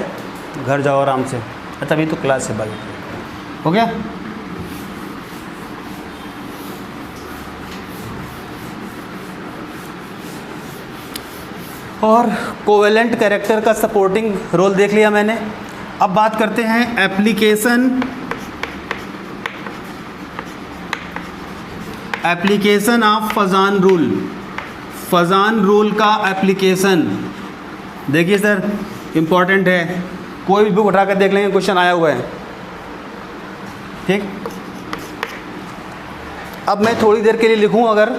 घर जाओ आराम से। अच्छा अभी तो क्लास है भाई, हो गया? और कोवेलेंट कैरेक्टर का सपोर्टिंग रोल देख लिया मैंने। अब बात करते हैं application of Fazan rule. Fazan rule का एप्लीकेशन देखिए सर, इम्पॉर्टेंट है। कोई भी बुक उठा कर देख लेंगे, क्वेश्चन आया हुआ है। ठीक, अब मैं थोड़ी देर के लिए लिखूं अगर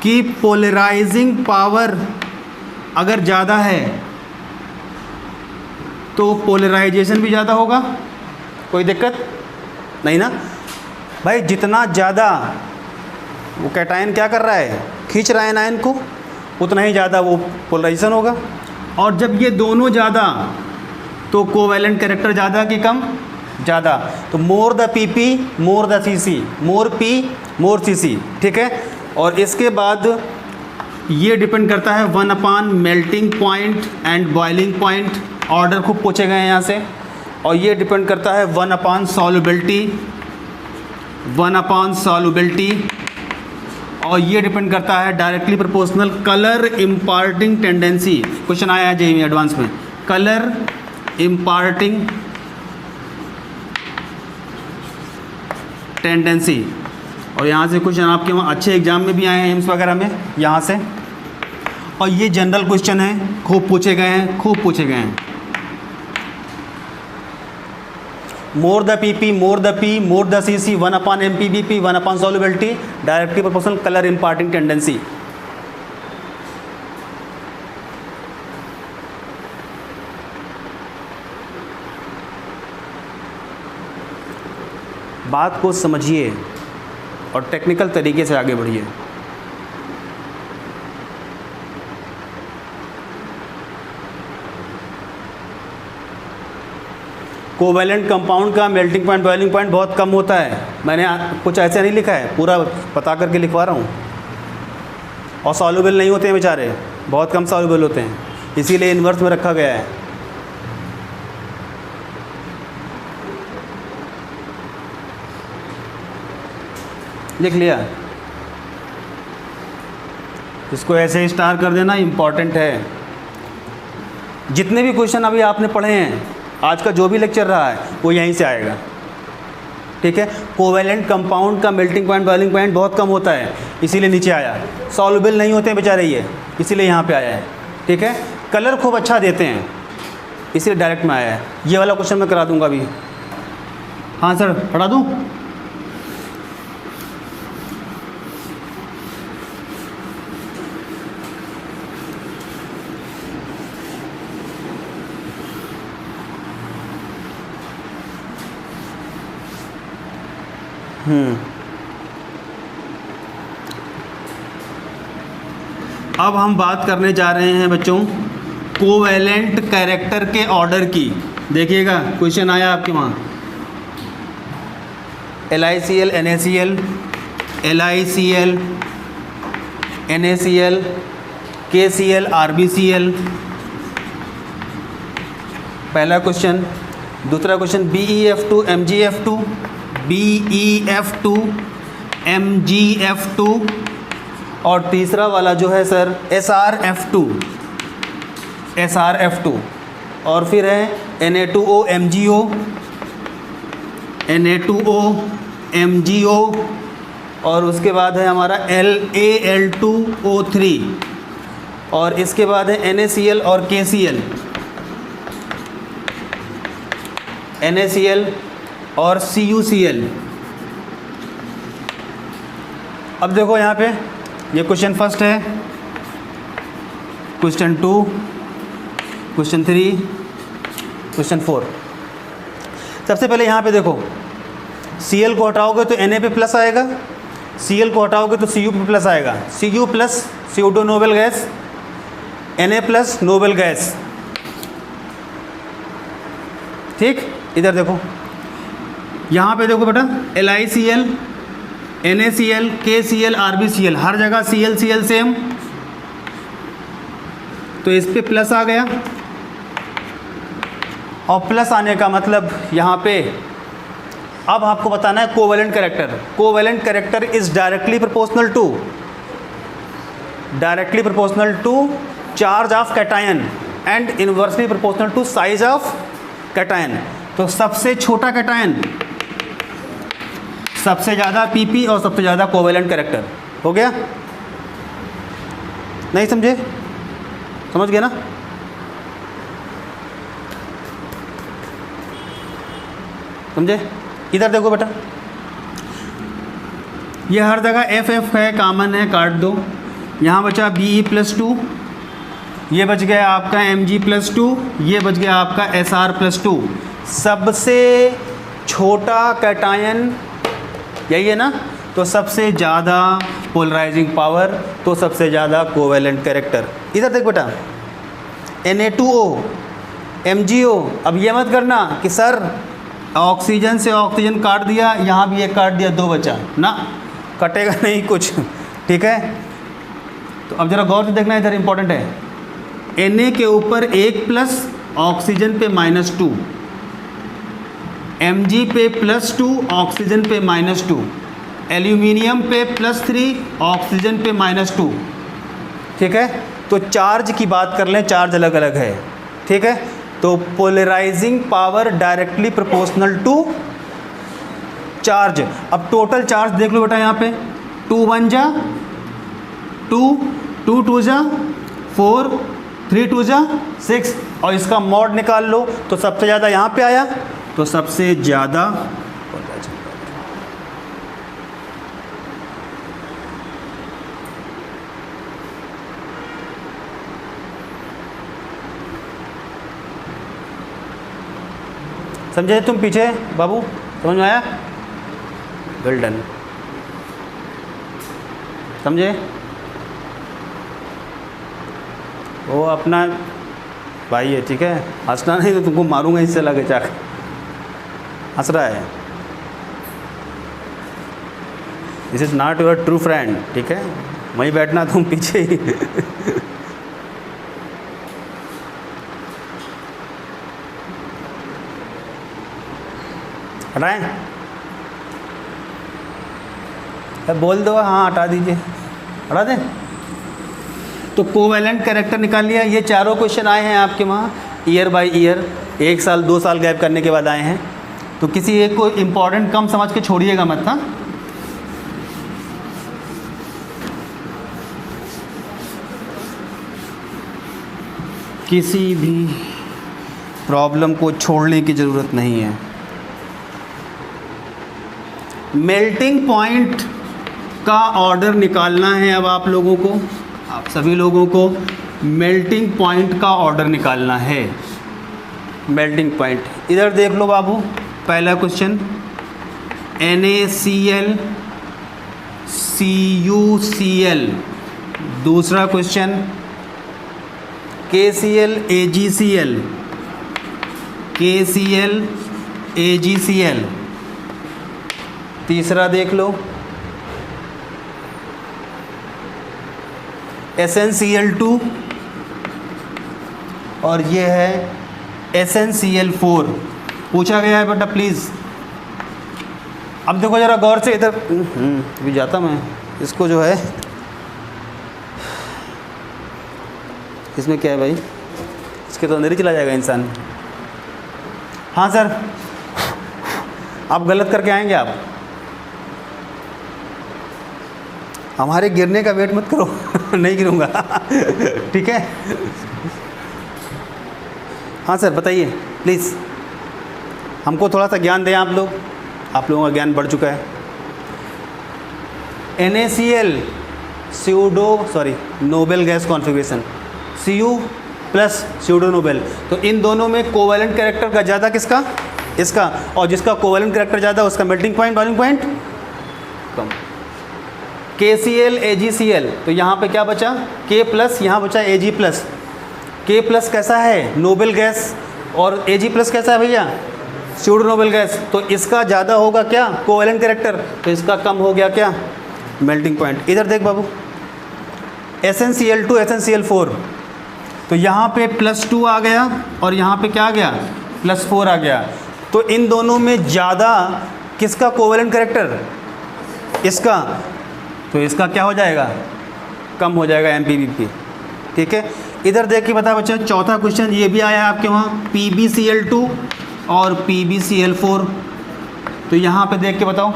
कि पोलराइजिंग पावर अगर ज़्यादा है तो पोलराइजेशन भी ज़्यादा होगा। कोई दिक्कत नहीं ना भाई? जितना ज़्यादा वो कैटायन क्या कर रहा है, खींच रहा है एनायन को, उतना ही ज़्यादा वो पोलराइजेशन होगा। और जब ये दोनों ज़्यादा तो कोवेलेंट कैरेक्टर ज़्यादा कि कम? ज़्यादा। तो more the PP more the CC, more P more CC. ठीक है। और इसके बाद ये डिपेंड करता है 1 melting point and boiling point. Order खूब पूछे गए हैं यहाँ से। और ये डिपेंड करता है 1 सॉल्युबिलिटी, 1 सॉल्युबिलिटी। और ये डिपेंड करता है directly proportional colour imparting tendency. Question आया है जेईई एडवांस में, कलर इम्पार्टिंग टेंडेंसी। और यहाँ से क्वेश्चन आपके वहाँ अच्छे एग्जाम में भी आए हैं, एम्स वगैरह में, यहाँ से। और ये जनरल क्वेश्चन है, खूब पूछे गए हैं, खूब पूछे गए हैं। More the PP more the P more the CC, 1 एमपीबीपी, 1 solubility, directly proportional colour imparting tendency. बात को समझिए और टेक्निकल तरीके से आगे बढ़िए। कोवैलेंट कंपाउंड का मेल्टिंग पॉइंट बॉइलिंग पॉइंट बहुत कम होता है। मैंने कुछ ऐसे नहीं लिखा है, पूरा बता करके लिखवा रहा हूँ। और सॉल्युबल नहीं होते हैं बेचारे, बहुत कम सॉल्युबल होते हैं, इसीलिए इन्वर्स में रखा गया है। लिख लिया, इसको ऐसे ही स्टार कर देना, इम्पॉर्टेंट है। जितने भी क्वेश्चन अभी आपने पढ़े हैं, आज का जो भी लेक्चर रहा है वो यहीं से आएगा, ठीक है। कोवैलेंट कंपाउंड का मेल्टिंग पॉइंट बॉइलिंग पॉइंट बहुत कम होता है, इसीलिए नीचे आया। सॉल्युबल नहीं होते हैं बेचारे ये, इसीलिए यहाँ पे आया है, ठीक है। कलर खूब अच्छा देते हैं, इसीलिए डायरेक्ट में आया है। ये वाला क्वेश्चन मैं करा दूँगा अभी। हाँ सर, पढ़ा दूँ? अब हम बात करने जा रहे हैं बच्चों कोवैलेंट कैरेक्टर के ऑर्डर की। देखिएगा क्वेश्चन आया आपके वहाँ, LiCl NaCl, LiCl NaCl, KCl RbCl, पहला क्वेश्चन। दूसरा question BeF2 MgF2, BeF2 MgF2, और तीसरा वाला जो है सर SrF2, SrF2, और फिर है Na2O MgO, Na2O MgO, और उसके बाद है हमारा LaL2O3, और इसके बाद है NaCl और KCl, NaCl और CuCl। अब देखो यहाँ पे ये क्वेश्चन फर्स्ट है, क्वेश्चन 2, क्वेश्चन 3, क्वेश्चन 4। सबसे पहले यहाँ पे देखो, Cl को हटाओगे तो Na पे प्लस आएगा, Cl को हटाओगे तो Cu पे प्लस आएगा। Cu plus CO2 noble gas, Na plus noble gas, ठीक। इधर देखो, यहाँ पे देखो बेटा, LiCl NaCl KCl RbCl, हर जगह Cl सेम, तो इस पे प्लस आ गया। और प्लस आने का मतलब यहाँ पे अब आपको बताना है covalent character. Covalent character is directly proportional to charge of cation and inversely proportional to size of cation. तो सबसे छोटा कैटायन सबसे ज़्यादा PP और सबसे ज़्यादा कोवैलेंट कैरेक्टर। हो गया? नहीं समझे? समझ गए ना? समझे? इधर देखो बेटा, ये हर जगह FF है, कॉमन है, काट दो। यहाँ बचा Be+2, ये बच गया आपका Mg+2, ये बच गया आपका Sr+2। सबसे छोटा कैटायन यही है ना, तो सबसे ज़्यादा पोलराइजिंग पावर, तो सबसे ज़्यादा कोवैलेंट कैरेक्टर। इधर देख बेटा, Na2O MgO। अब ये मत करना कि सर ऑक्सीजन से ऑक्सीजन काट दिया, यहाँ भी एक काट दिया, 2 बचा ना, कटेगा नहीं कुछ, ठीक है। तो अब ज़रा गौर से देखना, इधर इंपॉर्टेंट है। Na के ऊपर 1+ ऑक्सीजन पे -2, Mg पे +2 ऑक्सीजन पे -2, एल्यूमिनियम पे +3 ऑक्सीजन पे -2, ठीक है। तो चार्ज की बात कर लें, चार्ज अलग अलग है, ठीक है। तो polarizing power directly proportional to charge. अब टोटल चार्ज देख लो बेटा, यहाँ पे 2 1 जा 2, 2 2 जा 4, 3 2 जा 6, और इसका मॉड निकाल लो तो सबसे ज़्यादा यहाँ पे आया, तो सबसे ज़्यादा समझे तुम पीछे बाबू? समझ में आया? Well done. समझे? वो अपना भाई है, ठीक है, हंसना नहीं तो तुमको मारूंगा इससे लगे जाकर। हंस रहा है। This is not your true friend, ठीक है, वहीं बैठना तुम पीछे ही। हटाएं? बोल दो हाँ हटा दीजिए, हटा दें। तो कोवैलेंट कैरेक्टर निकाल लिया। ये चारों क्वेश्चन आए हैं आपके वहाँ ईयर बाय ईयर, 1 साल 2 साल गैप करने के बाद आए हैं। तो किसी एक को इम्पोर्टेंट कम समझ के छोड़िएगा मत। हाँ, किसी भी प्रॉब्लम को छोड़ने की ज़रूरत नहीं है। मेल्टिंग पॉइंट का ऑर्डर निकालना है अब आप लोगों को, आप सभी लोगों को मेल्टिंग पॉइंट का ऑर्डर निकालना है। मेल्टिंग पॉइंट इधर देख लो बाबू, पहला क्वेश्चन NaCl CuCl, दूसरा question KCl AgCl KCl AgCl, तीसरा देख लो SnCl2 और ये है SnCl4। पूछा गया है बेटा प्लीज़। अब देखो ज़रा गौर से इधर भी जाता मैं, इसको जो है इसमें क्या है भाई, इसके तो अंदर ही चला जाएगा इंसान। हाँ सर, आप गलत करके आएंगे आप, हमारे गिरने का वेट मत करो। नहीं गिरूंगा। ठीक है। हाँ सर बताइए प्लीज़, हमको थोड़ा सा ज्ञान दें आप लोग, आप लोगों का ज्ञान बढ़ चुका है। NaCl noble gas configuration, Cu plus pseudo Nobel, तो इन दोनों में कोवैलेंट कैरेक्टर का ज़्यादा किसका, इसका, और जिसका कोवैलेंट कैरेक्टर ज़्यादा उसका मेल्टिंग पॉइंट बॉइलिंग पॉइंट कम। KCl AgCl, तो यहाँ पे क्या बचा K प्लस, यहाँ बचा Ag प्लस। K प्लस कैसा है, नोबेल गैस, और Ag प्लस कैसा है भैया, स्यूडो नोबेल गैस। तो इसका ज़्यादा होगा क्या कोवैलेंट कैरेक्टर, तो इसका कम हो गया क्या मेल्टिंग पॉइंट। इधर देख बाबू SnCl2 SnCl4, तो यहाँ पे +2 आ गया और यहाँ पे क्या आ गया +4 आ गया। तो इन दोनों में ज़्यादा किसका कोवैलेंट कैरेक्टर, इसका, तो इसका क्या हो जाएगा कम हो जाएगा MpVp। ठीक है। इधर देख के बता बच्चा, चौथा क्वेश्चन ये भी आया है आपके वहाँ PbCl2 और PbCl4, तो यहाँ पे देख के बताओ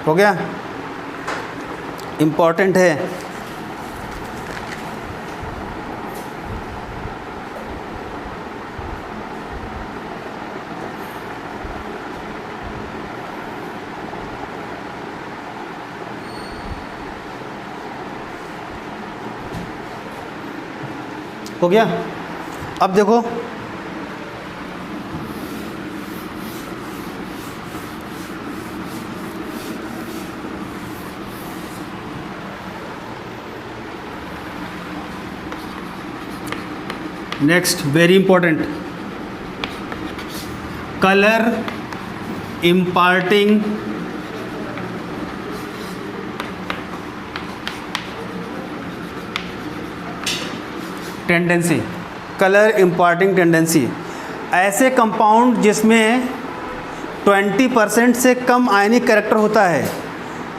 हो गया, इम्पॉर्टेंट है। हो गया। अब देखो next very important, colour imparting tendency. Colour imparting tendency, ऐसे कंपाउंड जिसमें 20% से कम आयनिक कैरेक्टर होता है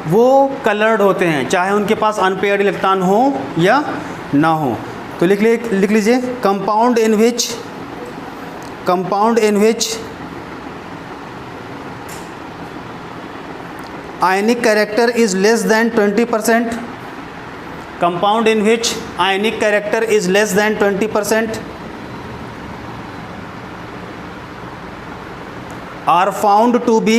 वो कलर्ड होते हैं, चाहे उनके पास अनपेयर्ड इलेक्ट्रॉन हो या ना हो। तो लिख लीजिए compound in which ionic character is less than 20%, compound in which ionic character is less than 20% are found to be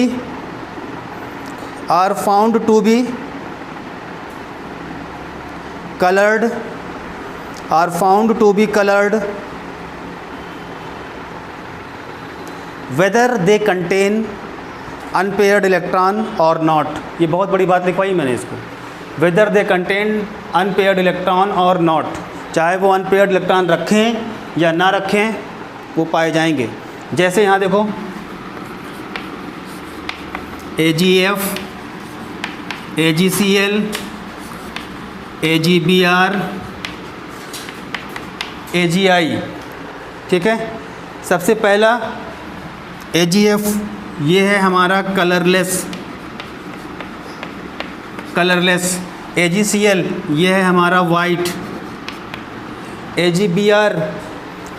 colored whether they contain unpaired electron or not। ये बहुत बड़ी बात लिखवाई मैंने इसको, whether they contain unpaired electron और not, चाहे वो अनपेयर्ड इलेक्ट्रॉन रखें या ना रखें वो पाए जाएंगे। जैसे यहाँ देखो AgF, AgCl, AgBr, AgI, ठीक है। सबसे पहला AgF, ये है हमारा कलरलेस, AgCl ये है हमारा वाइट, AgBr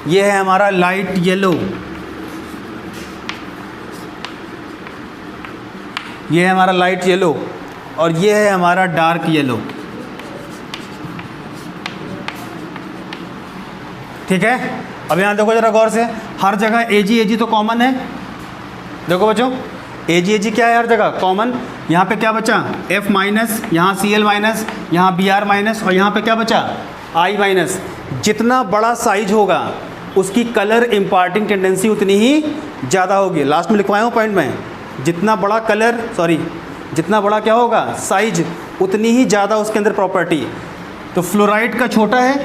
ये है हमारा लाइट येलो, ये है हमारा लाइट येलो, और ये है हमारा डार्क येलो, ठीक है। अब यहाँ देखो जरा गौर से, हर जगह Ag तो कॉमन है। देखो बच्चों Ag क्या है हर जगह कॉमन। यहाँ पे क्या बचा F माइनस, यहाँ Cl माइनस, यहाँ Br माइनस, और यहाँ पे क्या बचा I माइनस। जितना बड़ा साइज होगा उसकी कलर इम्पार्टिंग टेंडेंसी उतनी ही ज़्यादा होगी। लास्ट में लिखवाया हूँ पॉइंट में, जितना बड़ा जितना बड़ा क्या होगा साइज, उतनी ही ज़्यादा उसके अंदर प्रॉपर्टी। तो फ्लोराइड का छोटा है,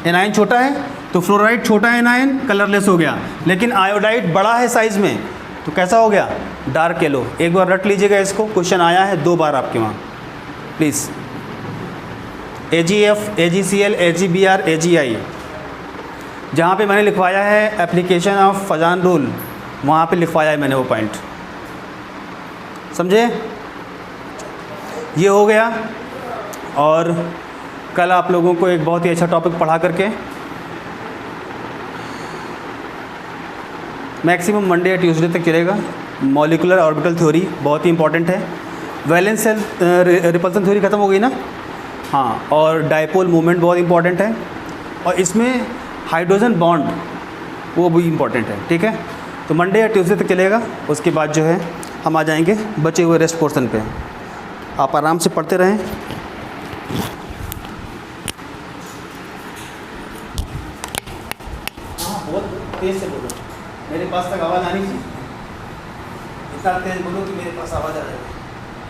एनाइन छोटा है, तो फ्लोराइड छोटा है एनाइन, कलरलेस हो गया। लेकिन आयोडाइड बड़ा है साइज़ में, तो कैसा हो गया डार्क येलो। एक बार रट लीजिएगा इसको, क्वेश्चन आया है 2 बार आपके वहाँ please. AgF, AgCl, AgBr, AgI, जहाँ पे मैंने लिखवाया है एप्लीकेशन ऑफ फजान रूल, वहाँ पे लिखवाया है मैंने वो पॉइंट, समझे। ये हो गया। और कल आप लोगों को एक बहुत ही अच्छा टॉपिक पढ़ा करके, मैक्सिमम मंडे या ट्यूसडे तक चलेगा। मॉलिकुलर ऑर्बिटल थ्योरी बहुत ही इंपॉर्टेंट है। वैलेंस सेल रिपल्सन थ्योरी ख़त्म हो गई ना, हाँ, और डायपोल मूवमेंट बहुत इंपॉर्टेंट है, और इसमें हाइड्रोजन बॉन्ड वो भी इम्पॉर्टेंट है, ठीक है। तो मंडे या ट्यूसडे तक चलेगा। उसके बाद जो है हम आ जाएंगे बचे हुए रेस्ट पोर्शन पे। आप आराम से पढ़ते रहें। हाँ, बहुत तेज़ से बोलो, मेरे पास तक आवाज़ आनी चाहिए। इतना तेज़ बोलो कि मेरे पास आवाज़ आ जाए।